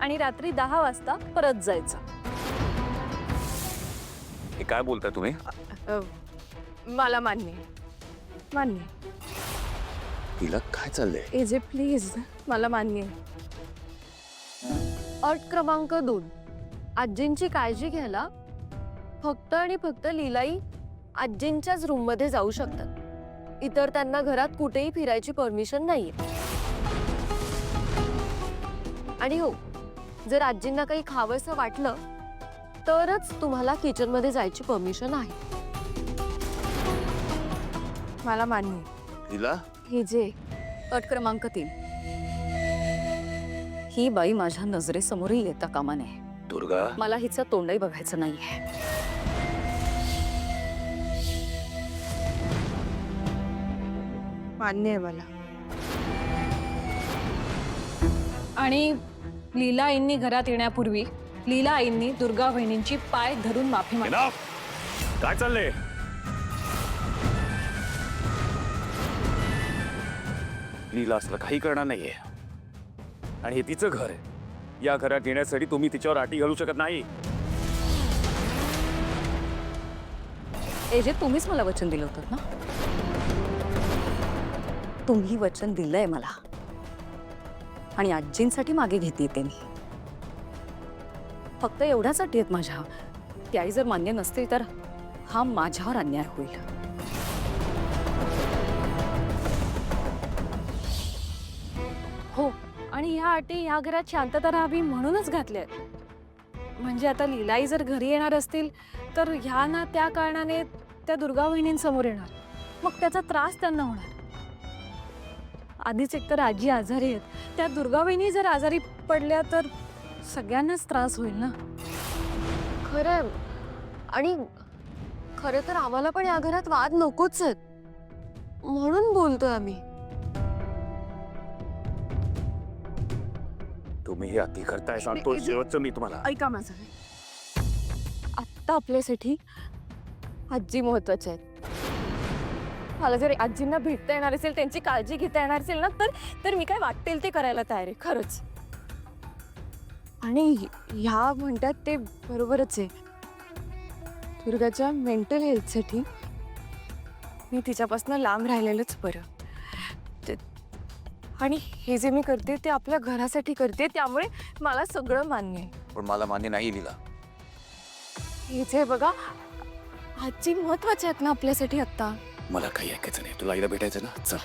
आणि रात्री 10 वाजता परत जायचं. हे काय बोलताय तुम्ही? मला मान्य आहे. मान्य आहे. तिला काय चाललंय? एजे प्लीज, मला मान्य आहे. अट क्रमांक 2, आजींची काळजी घ्यायला फक्त आणि फक्त लीलाई आजींच्याच रूम मध्ये जाऊ शकतात. इतर त्यांना घरात कुठेही फिरायची परमिशन नाहीये. आणि हो, जर आजींना काही खावंसं वाटलं तरच तुम्हाला किचन मध्ये जायची परमिशन आहे. मला मान्य आहे. तिला हे जे अट क्रमांक 3, ही बाई माझ्या नजरेसमोरही येता कामा नये. दुर्गा, मला हिचं तोंडही बघायचं नाहीये. मान्य आहे मला. आणि लीला आईंनी घरात येण्यापूर्वी लीला आईंनी दुर्गा बहिणींची पाय धरून माफी मागितली. Enough! काय चाललंय? लीला असलं काही करणार नाहीये आणि हे तिचं घर आहे. या घरात येण्यासाठी तुम्ही तिच्यावर आटी घालू शकत नाही. एजे, तुम्हीच मला वचन दिलं होतं ना? तुम्ही वचन दिलंय मला आणि आजींसाठी मागे घेते ते मी. फक्त एवढ्यासाठी आहेत माझ्या. ती आई जर मान्य नसते तर हा माझ्यावर अन्याय होईल. हो, आणि ह्या अटी ह्या घरात शांतता राहावी म्हणूनच घातल्या. म्हणजे आता लीलाई जर घरी येणार असतील तर ह्या ना त्या कारणाने त्या दुर्गा वहिनींसमोर येणार. मग त्याचा त्रास त्यांना होणार. आधीच एकतर आजी आजारी आहेत, त्या दुर्गा वहिनी जर आजारी पडल्या तर सगळ्यांनाच त्रास होईल ना. खरं, आणि खरं तर आम्हाला पण या घरात वाद नकोच आहेत, म्हणून बोलतोय आम्ही. तुम्ही हे अति करताय. सांगतो शेवटचं मी तुम्हाला. ऐका माझं. आत्ता आपल्यासाठी आजी महत्वाची आहेत. मला जर आजींना भेटता येणार असेल, त्यांची काळजी घेता येणार असेल ना, तर मी काय वाटेल ते करायला तयार आहे खरंच. आणि ह्या म्हणतात ते बरोबरच आहे. दुर्गाच्या मेंटल हेल्थसाठी मी तिच्यापासून लांब राहिलेलंच बरं. आणि हे जे मी करते ते आपल्या घरासाठी करते, त्यामुळे मला सगळं मान्य आहे. पण मला मान्य नाही लीला. हे जे बघा, आजी महत्वाची आहेत ना आपल्यासाठी आत्ता. मला काही ऐकायचं नाही. तुला आईला भेटायचं ना, चल.